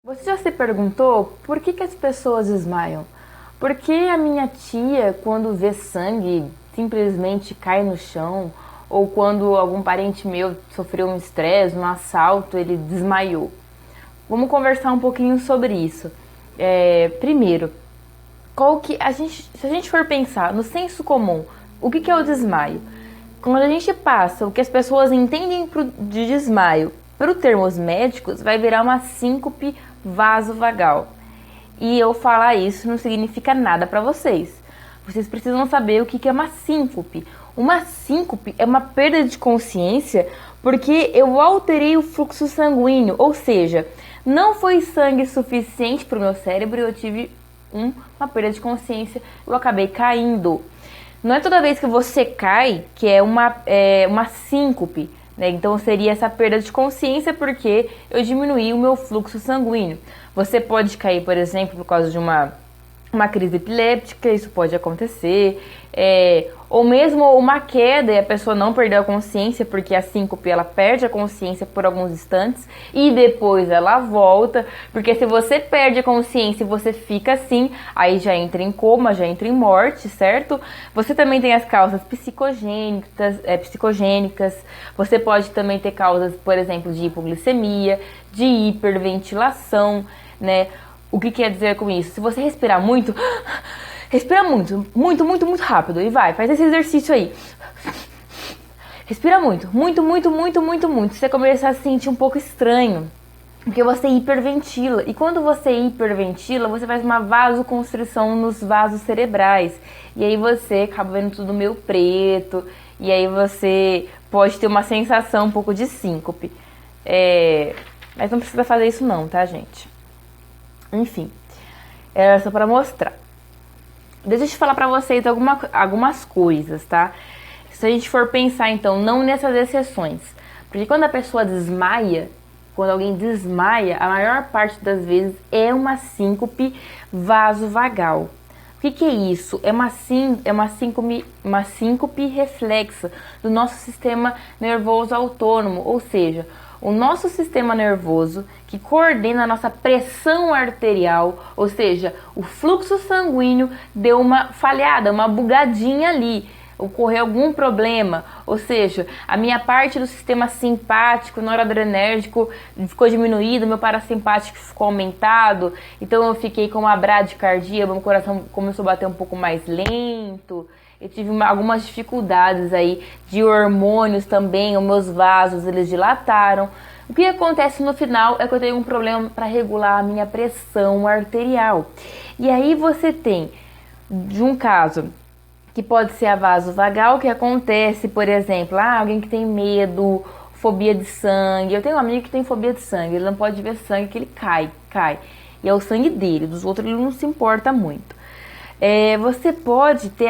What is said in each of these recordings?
Você já se perguntou por que as pessoas desmaiam? Por que a minha tia, quando vê sangue, simplesmente cai no chão? Ou quando algum parente meu sofreu um estresse, um assalto, ele desmaiou? Vamos conversar um pouquinho sobre isso. Primeiro, se a gente for pensar no senso comum, o que é o desmaio? Quando a gente passa o que as pessoas entendem de desmaio para os termos médicos, vai virar uma síncope vasovagal. E eu falar isso não significa nada para vocês. Vocês precisam saber o que é uma síncope. Uma síncope é uma perda de consciência porque eu alterei o fluxo sanguíneo, ou seja, não foi sangue suficiente para o meu cérebro e eu tive uma perda de consciência, eu acabei caindo. Não é toda vez que você cai que é uma síncope, né? Então seria essa perda de consciência porque eu diminuí o meu fluxo sanguíneo. Você pode cair, por exemplo, por causa de uma crise epiléptica, isso pode acontecer, ou mesmo uma queda e a pessoa não perdeu a consciência, porque a síncope ela perde a consciência por alguns instantes e depois ela volta, porque se você perde a consciência e você fica assim, aí já entra em coma, já entra em morte, certo? Você também tem as causas psicogênicas, você pode também ter causas, por exemplo, de hipoglicemia, de hiperventilação, né? O que quer dizer com isso? Se você respirar muito, respira muito, muito, muito, muito rápido e faz esse exercício aí. Respira muito, muito, muito, muito, muito, muito. Você começa a se sentir um pouco estranho, porque você hiperventila. E quando você hiperventila, você faz uma vasoconstrição nos vasos cerebrais. E aí você acaba vendo tudo meio preto. E aí você pode ter uma sensação um pouco de síncope. Mas não precisa fazer isso não, tá, gente? Enfim, era só para mostrar. Deixa eu te falar para vocês algumas coisas, tá? Se a gente for pensar, então, não nessas exceções. Porque quando a pessoa desmaia, quando alguém desmaia, a maior parte das vezes é uma síncope vasovagal. O que é isso? É uma síncope reflexa do nosso sistema nervoso autônomo, ou seja, o nosso sistema nervoso que coordena a nossa pressão arterial, ou seja, o fluxo sanguíneo deu uma falhada, uma bugadinha ali, ocorreu algum problema, ou seja, a minha parte do sistema simpático, noradrenérgico ficou diminuído, meu parasimpático ficou aumentado, então eu fiquei com uma bradicardia, meu coração começou a bater um pouco mais lento. Eu tive algumas dificuldades aí de hormônios também, os meus vasos, eles dilataram. O que acontece no final é que eu tenho um problema para regular a minha pressão arterial. E aí você tem, de um caso, que pode ser a vasovagal, que acontece, por exemplo, alguém que tem medo, fobia de sangue. Eu tenho um amigo que tem fobia de sangue, ele não pode ver sangue, que ele cai. E é o sangue dele, dos outros ele não se importa muito. Você pode ter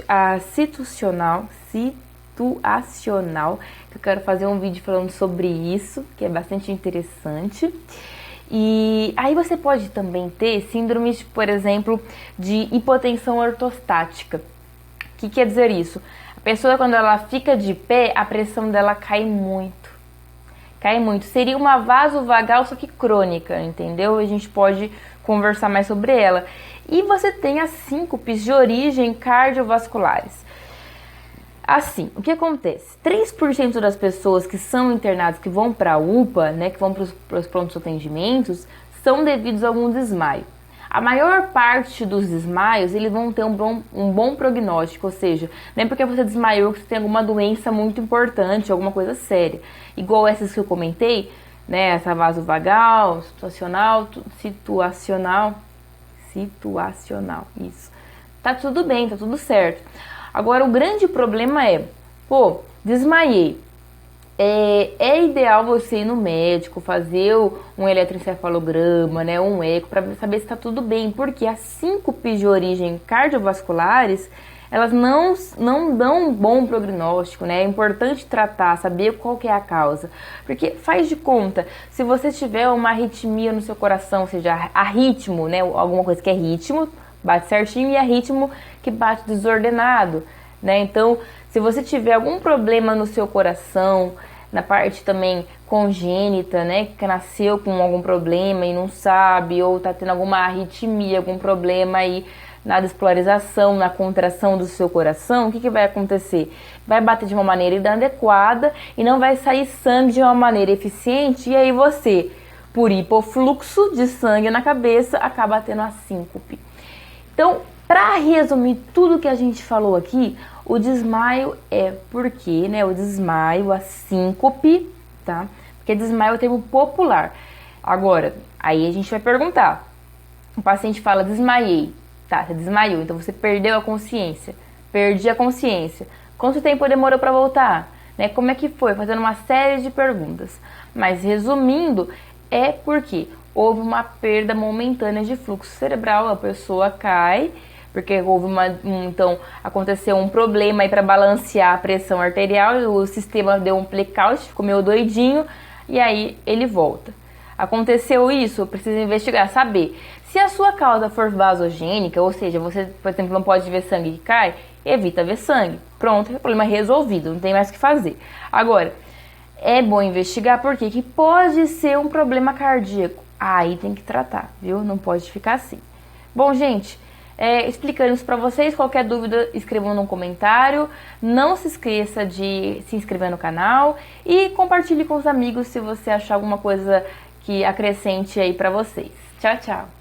a situacional, que eu quero fazer um vídeo falando sobre isso, que é bastante interessante. E aí você pode também ter síndromes, por exemplo, de hipotensão ortostática. O que quer dizer isso? A pessoa, quando ela fica de pé, a pressão dela cai muito. Cai muito. Seria uma vasovagal, só que crônica, entendeu? A gente pode conversar mais sobre ela. E você tem as síncopes de origem cardiovasculares. Assim, o que acontece? 3% das pessoas que são internadas, que vão para a UPA, né, que vão para os prontos atendimentos, são devidos a algum desmaio. A maior parte dos desmaios, eles vão ter um bom prognóstico, ou seja, não é porque você desmaiou que você tem alguma doença muito importante, alguma coisa séria. Igual essas que eu comentei, né, essa vasovagal, situacional, isso. Tá tudo bem, tá tudo certo. Agora, o grande problema desmaiei. É ideal você ir no médico, fazer um eletroencefalograma, né, um eco, para saber se está tudo bem, porque as síncopes de origem cardiovasculares, elas não dão um bom prognóstico, né? É importante tratar, saber qual que é a causa, porque faz de conta, se você tiver uma arritmia no seu coração, ou seja, arritmo, né, alguma coisa que é ritmo, bate certinho, e arritmo que bate desordenado, né? Então, se você tiver algum problema no seu coração, na parte também congênita, né, que nasceu com algum problema e não sabe, ou tá tendo alguma arritmia, algum problema aí na despolarização, na contração do seu coração, o que vai acontecer? Vai bater de uma maneira inadequada e não vai sair sangue de uma maneira eficiente, e aí você, por hipofluxo de sangue na cabeça, acaba tendo a síncope. Então, para resumir tudo que a gente falou aqui, o desmaio é porque, né, o desmaio, a síncope, tá? Porque desmaio é o termo popular. Agora, aí a gente vai perguntar, o paciente fala, desmaiei. Tá, você desmaiou, então você perdeu a consciência. Perdi a consciência. Quanto tempo demorou para voltar? Né? Como é que foi? Fazendo uma série de perguntas. Mas resumindo, é porque houve uma perda momentânea de fluxo cerebral, a pessoa cai, porque houve então aconteceu um problema aí para balancear a pressão arterial, o sistema deu um blackout, ficou meio doidinho, e aí ele volta. Aconteceu isso, precisa investigar, saber. Se a sua causa for vasogênica, ou seja, você, por exemplo, não pode ver sangue que cai, evita ver sangue. Pronto, o problema é resolvido, não tem mais o que fazer. Agora, é bom investigar porque que pode ser um problema cardíaco. Aí tem que tratar, viu? Não pode ficar assim. Bom, gente, explicando isso pra vocês, qualquer dúvida, escrevam no comentário. Não se esqueça de se inscrever no canal e compartilhe com os amigos se você achar alguma coisa que acrescente aí pra vocês. Tchau, tchau!